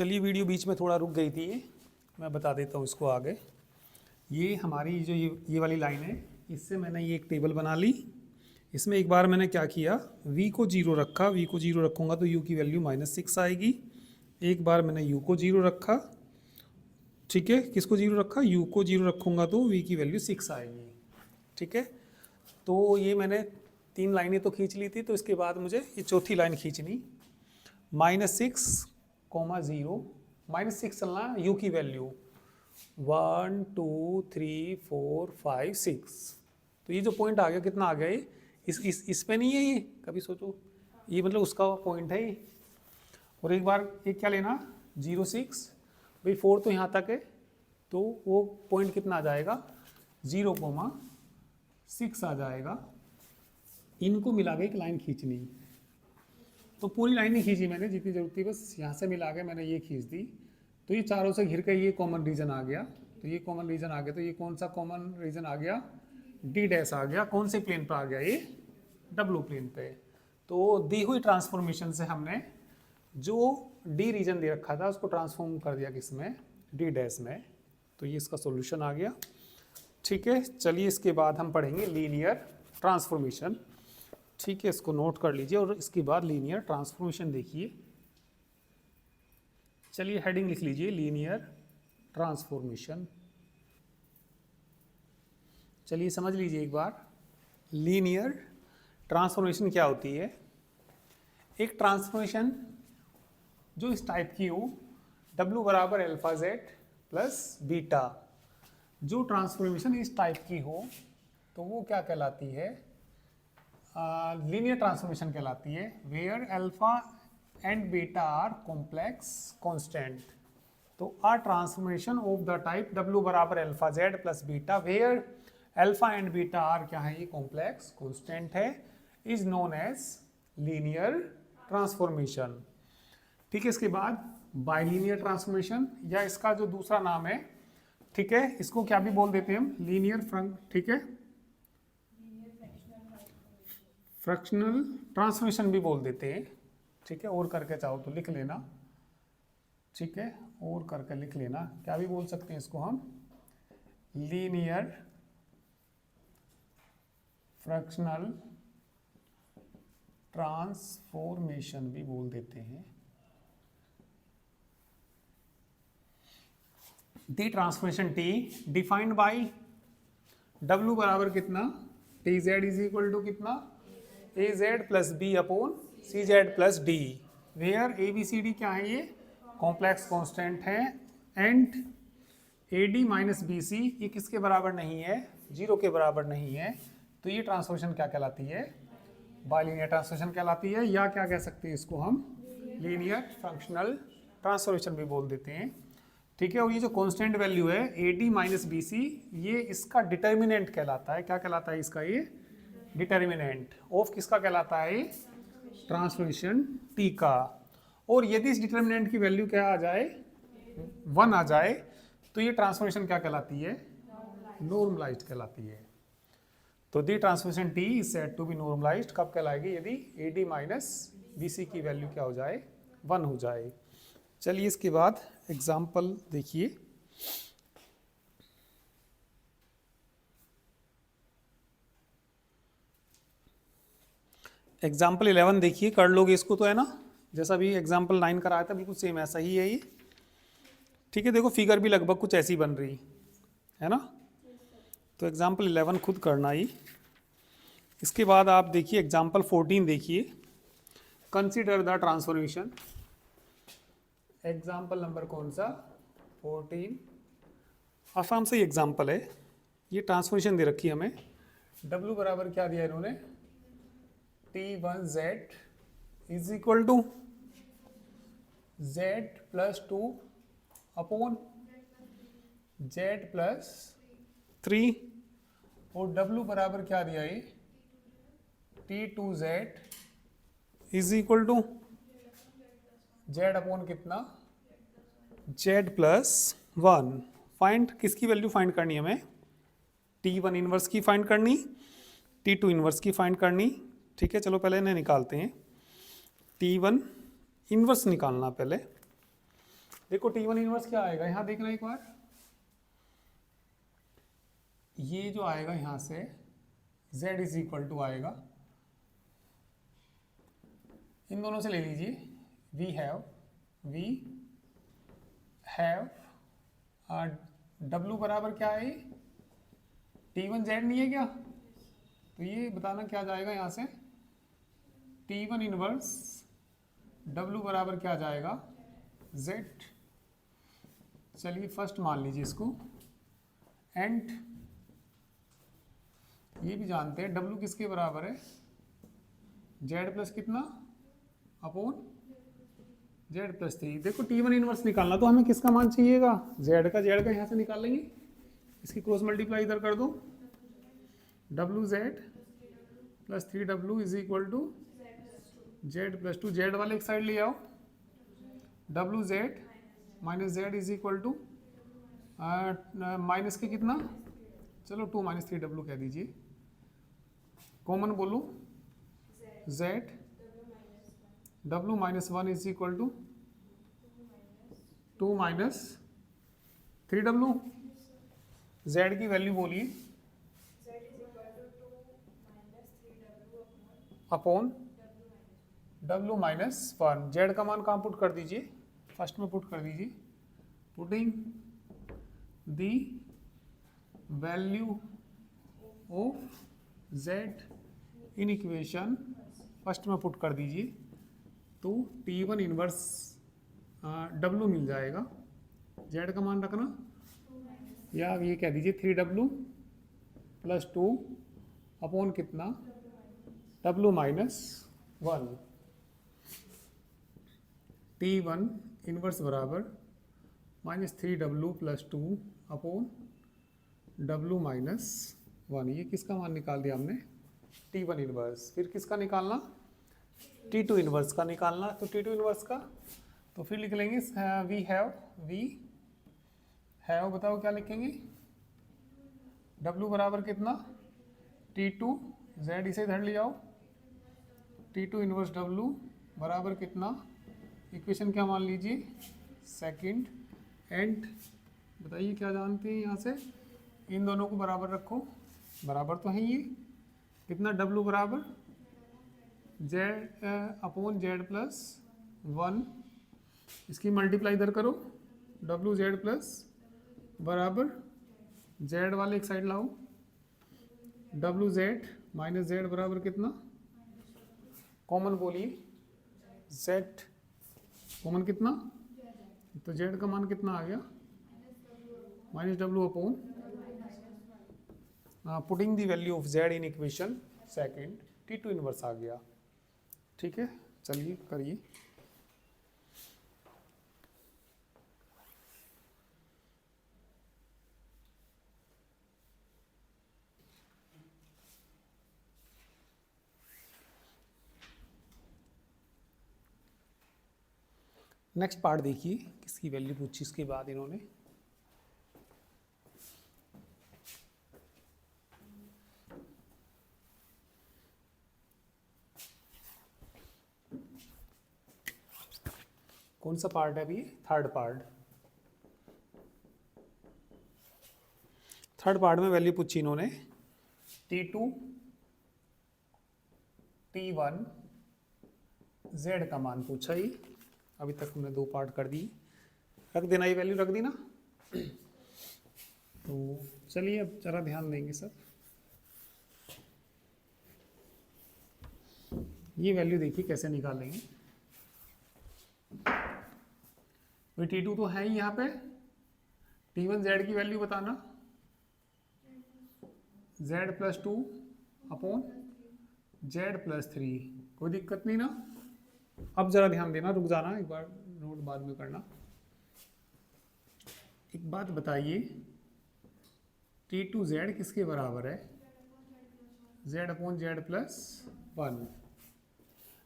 चलिए वीडियो बीच में थोड़ा रुक गई थी, मैं बता देता हूँ इसको आगे। ये हमारी जो ये वाली लाइन है, इससे मैंने ये एक टेबल बना ली। इसमें एक बार मैंने क्या किया, v को 0 रखा, v को 0 रखूँगा तो u की वैल्यू -6 आएगी। एक बार मैंने u को 0 रखा, ठीक है, किसको 0 रखा, u को 0 रखूँगा तो v की वैल्यू 6 आएगी, ठीक है। तो ये मैंने 3 लाइनें तो खींच ली थी, तो इसके बाद मुझे ये चौथी लाइन खींचनी, -6, 0, -6 चलना u की वैल्यू 1 2 3 4 5 6। तो ये जो पॉइंट आ गया, कितना आ गया ये, इस पे नहीं है ये, कभी सोचो, ये मतलब उसका पॉइंट है ये। और एक बार एक क्या लेना, 0 6, भाई 4 तो यहाँ तक है, तो वो पॉइंट कितना आ जाएगा, 0,6 आ जाएगा। इनको मिला के एक लाइन खींचनी, तो पूरी लाइन नहीं खींची मैंने, जितनी जरूरत थी बस यहाँ से मिला के मैंने ये खींच दी। तो ये चारों से घिर के ये कॉमन रीजन आ गया, तो ये कॉमन रीजन आ गया। तो ये कौन सा कॉमन रीजन आ गया, डी डैश आ गया। कौन से प्लेन पर आ गया ये, डब्ल्यू प्लेन पे। तो दी हुई ट्रांसफॉर्मेशन से हमने जो डी रीजन दे रखा था उसको ट्रांसफॉर्म कर दिया किसमें, डी डैश में। तो ये इसका सोल्यूशन आ गया, ठीक है। चलिए इसके बाद हम पढ़ेंगे लीनियर ट्रांसफॉर्मेशन, ठीक है, इसको नोट कर लीजिए। और इसके बाद लीनियर ट्रांसफॉर्मेशन देखिए, चलिए हेडिंग लिख लीजिए, लीनियर ट्रांसफॉर्मेशन। चलिए समझ लीजिए एक बार, लीनियर ट्रांसफॉर्मेशन क्या होती है। एक ट्रांसफॉर्मेशन जो इस टाइप की हो, W बराबर अल्फा जेड प्लस बीटा, जो ट्रांसफॉर्मेशन इस टाइप की हो तो वो क्या कहलाती है, लीनियर ट्रांसफॉर्मेशन कहलाती है। Where alpha and beta are complex constant. तो a transformation of the type W बराबर alpha Z plus beta where alpha and beta are क्या है, ये कॉम्प्लेक्स कांस्टेंट है, is known as linear transformation, ठीक है। इसके बाद बाइलीनियर ट्रांसफॉर्मेशन, या इसका जो दूसरा नाम है, ठीक है, इसको क्या भी बोल देते हैं हम, लीनियर ठीक है, फ्रैक्शनल ट्रांसफॉर्मेशन भी बोल देते हैं, ठीक है। और करके चाहो तो लिख लेना, ठीक है, और करके लिख लेना, क्या भी बोल सकते हैं इसको हम, लीनियर फ्रैक्शनल ट्रांसफॉर्मेशन भी बोल देते हैं। The transformation T defined by W बराबर कितना, T Z is equal to कितना, A Z plus B upon C Z plus D, where A B C D क्या है, ये कॉम्प्लेक्स कांस्टेंट है, and A D minus B C ये किसके बराबर नहीं है, 0 के बराबर नहीं है। तो ये ट्रांसफॉर्मेशन क्या कहलाती है, बाइलीनियर ट्रांसफॉर्मेशन कहलाती है, या क्या कह सकते हैं इसको हम, लीनियर फंक्शनल ट्रांसफॉर्मेशन भी बोल देते हैं, ठीक है। और ये जो कांस्टेंट वैल्यू है a D minus B C, ये इसका डिटर्मिनेंट कहलाता है। क्या कहलाता है इसका, ये डिटर्मिनेंट ऑफ किसका कहलाता है, ट्रांसफॉर्मेशन टी का। और यदि इस डिटर्मिनेंट की वैल्यू क्या आ जाए, 1 आ जाए, तो ये ट्रांसफॉर्मेशन क्या कहलाती है, नॉर्मलाइज्ड कहलाती है। तो the transformation T is said to be normalised कब कहलाएगी, यदि a D minus B c की वैल्यू क्या हो जाए, 1 हो जाए। चलिए इसके बाद एग्जाम्पल देखिए, एग्जाम्पल 11 देखिए, कर लोगे इसको तो, है ना, जैसा भी एग्जाम्पल 9 कराया था बिल्कुल सेम ऐसा ही है ये, ठीक है। देखो फिगर भी लगभग कुछ ऐसी बन रही है ना। तो एग्जाम्पल 11 खुद करना ही। इसके बाद आप देखिए एग्जाम्पल 14 देखिए, consider the transformation. Example number कौन सा, 14, आसान से एग्जाम्पल है। ये ट्रांसफॉर्मेशन दे रखी है हमें, W बराबर क्या दिया इन्होंने, T1Z is equal to Z plus 2 upon Z plus 3, और W बराबर क्या दिया है, T2Z is equal to Z upon कितना, Z प्लस 1। फाइंड किसकी वैल्यू फाइंड करनी है हमें, T1 इनवर्स की फाइंड करनी, T2 इनवर्स की फाइंड करनी, ठीक है। चलो पहले इन्हें निकालते हैं, T1 इनवर्स निकालना पहले, देखो T1 इनवर्स क्या आएगा, यहाँ देखना एक बार, ये जो आएगा यहाँ से z इज इक्वल टू आएगा, इन दोनों से ले लीजिए, वी हैव W बराबर क्या है, T1 Z नहीं है क्या, तो ये बताना क्या जाएगा यहाँ से, T1 इनवर्स W बराबर क्या जाएगा Z। चलिए फर्स्ट मान लीजिए इसको, एंड ये भी जानते हैं W किसके बराबर है, Z प्लस कितना अपॉन Z प्लस 3। देखो T1 इनवर्स निकालना तो हमें किसका मान चाहिएगा, Z का यहाँ से निकाल लेंगे, इसकी क्रॉस मल्टीप्लाई इधर कर दो, WZ plus 3W is equal to Z plus 2, Z वाले एक साइड ले आओ, WZ minus Z is equal to minus के कितना, चलो 2 माइनस 3W कह दीजिए, कॉमन बोलो Z, W minus 1 is equal to 2 minus 3W, Z की वैल्यू बोलिए अपॉन W माइनस 1, Z का मान कहाँ पुट कर दीजिए, फर्स्ट में पुट कर दीजिए, putting the value of Z in equation, first में पुट कर दीजिए, तो T1 इनवर्स W मिल जाएगा, Z का मान रखना, या ये कह दीजिए 3W प्लस 2 अपॉन कितना W माइनस 1, T1 इनवर्स बराबर minus 3W plus 2 upon W minus 1। ये किसका मान निकाल दिया हमने, T1 इनवर्स। फिर किसका निकालना, T2 इनवर्स का निकालना, तो T2 इनवर्स का तो फिर लिख लेंगे वी हैव बताओ क्या लिखेंगे, W बराबर कितना T2 Z, इसे इधर ले आओ, T2 इनवर्स W बराबर कितना, इक्वेशन क्या मान लीजिए सेकंड, एंड बताइए क्या जानते हैं, यहाँ से इन दोनों को बराबर रखो, बराबर तो है ये, कितना W बराबर Z अपॉन Z प्लस 1, इसकी मल्टीप्लाई इधर करो, WZ प्लस बराबर Z वाले एक साइड लाओ, WZ माइनस Z बराबर कितना, कॉमन बोलिए Z, कॉमन कितना, तो Z का मान कितना आ गया minus W upon, putting the value of Z in equation second, T2 inverse आ गया। ठीक है, चलिए करिए। नेक्स्ट पार्ट देखिए, किसकी वैल्यू पूछी इसके बाद इन्होंने, कौन सा पार्ट है अभी, थर्ड पार्ट में वैल्यू पूछी इन्होंने, T2 T1 Z का मान पूछा ही, अभी तक हमने 2 पार्ट कर दी, रख देना, ये वैल्यू रख दी ना। तो चलिए अब जरा ध्यान देंगे सब, ये वैल्यू देखिए कैसे निकालेंगे। तो T2 तो है ही यहाँ पे, T1 Z की वैल्यू बताना, Z plus 2 upon Z plus 3, कोई दिक्कत नहीं ना। अब जरा ध्यान देना, रुक जाना, एक बार नोट बाद में करना। एक बात बताइए, T2 Z किसके बराबर है, Z अपॉन Z प्लस 1।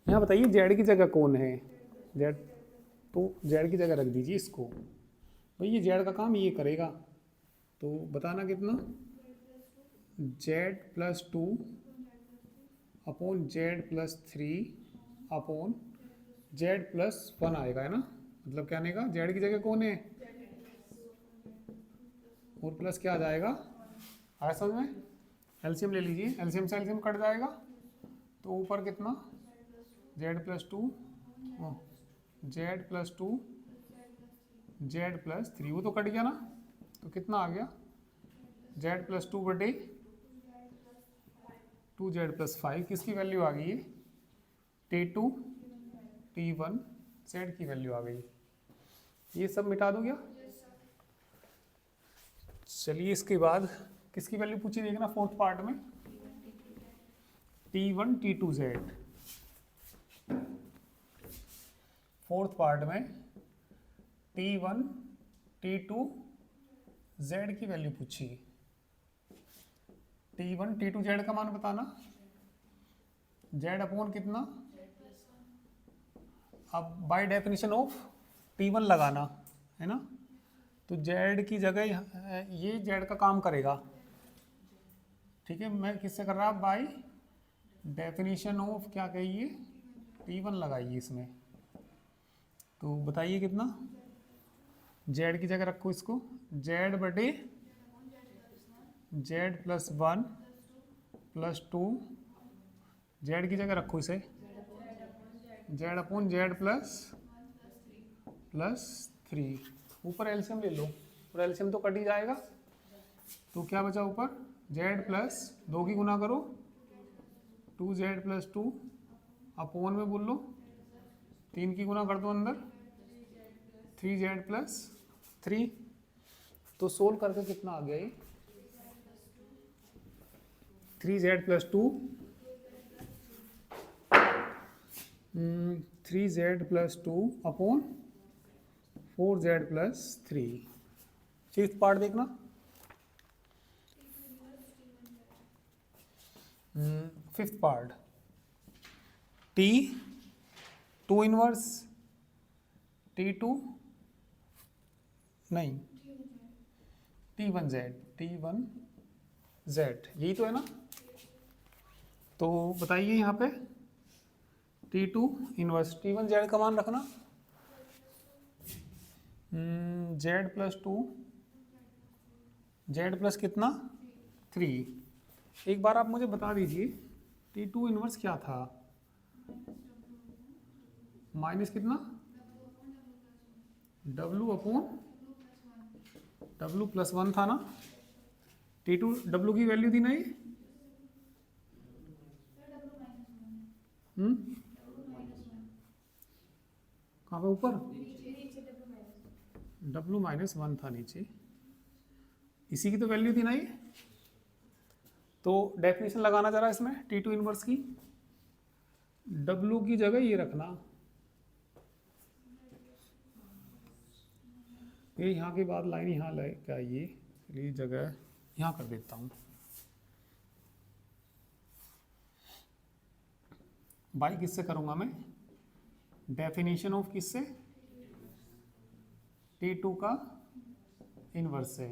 यहाँ बताइए Z की जगह कौन है, Z, तो Z की जगह रख दीजिए इसको, भाई ये Z का काम ये करेगा, तो बताना कितना, Z plus 2 upon Z plus 3 upon Z plus 1 आएगा, है ना। मतलब कहने का जेड की जगह कौन है और प्लस क्या आ जाएगा, आया समझ में। एलसीएम ले लीजिए, एलसीएम से एलसीएम कट जाएगा तो ऊपर कितना Z plus to, Z plus to, Z plus three, वो तो कट गया ना, तो कितना आ गया जेड प्लस टू बटे टू जेड प्लस फाइव, किसकी वैल्यू आ गई है T2 T1 जेड की वैल्यू आ गई। ये सब मिटा दो क्या। चलिए इसके बाद किसकी वैल्यू पूछी देखना फोर्थ पार्ट में, T1 T2 Z. Fourth part में T1 T2 जेड की वैल्यू पूछी। T1 T2 जेड का मान बताना, जेड अपॉन कितना, अब बाय डेफिनेशन ऑफ T1 लगाना है ना, तो जेड की जगह ये जेड का काम करेगा, ठीक है। मैं किससे कर रहा बाय डेफिनेशन ऑफ क्या कहिए T1 लगाइए इसमें, तो बताइए कितना, जेड की जगह रखो इसको जेड बटे Z plus one plus two, Z की जगह रखो इसे Z upon Z plus three. ऊपर एलसीएम ले लो और एलसीएम तो कट ही जाएगा, तो क्या बचा ऊपर जेड प्लस दो की गुना करो two Z plus two upon में बोल लो तीन की गुना कर दो अंदर थ्री जेड प्लस थ्री। तो सोल्व करके कितना आ गया ये, three Z plus two, three Z plus two upon four Z plus three. Fifth part देखना, fifth part T two inverse T2 नहीं T1 जेड, यही तो है ना। तो बताइए यहाँ पे T2 इनवर्स T1 जेड का मान रखना, Z plus to Z plus कितना थ्री। एक बार आप मुझे बता दीजिए T2 इनवर्स क्या था, माइनस कितना W upon W plus one था ना। T2 W की वैल्यू थी नहीं, कहाँ पे ऊपर W माइनस वन था नीचे, इसी की तो वैल्यू थी ना ये। तो डेफिनेशन लगाना जरा इसमें T2 इनवर्स की, W की जगह ये रखना, ये यहाँ के बाद लाइन यहाँ लेके आइए, ये जगह यहाँ कर देता हूँ, बाई किससे करूँगा मैं, डेफिनेशन ऑफ किससे T2 का इनवर्स है,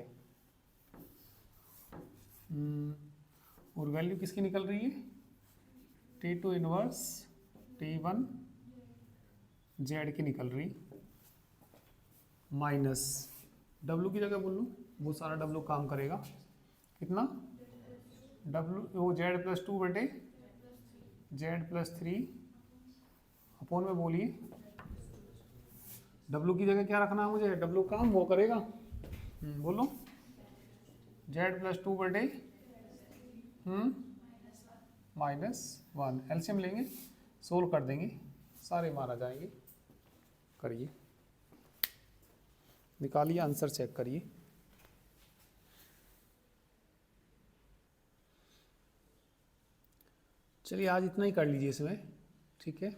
और वैल्यू किसकी निकल रही है T2 इनवर्स T1 जेड की निकल रही, माइनस W की जगह बोल लूँ वो सारा W काम करेगा कितना W वो जेड प्लस टू बटे जेड प्लस थ्री अपॉन में बोलिए W की जगह क्या रखना है मुझे, W काम वो करेगा, बोलो जेड प्लस टू बटे माइनस वन। एलसीएम लेंगे सोल्व कर देंगे सारे मान आ जाएंगे। करिए निकालिए आंसर चेक करिए। चलिए आज इतना ही कर लीजिए इसमें, ठीक है।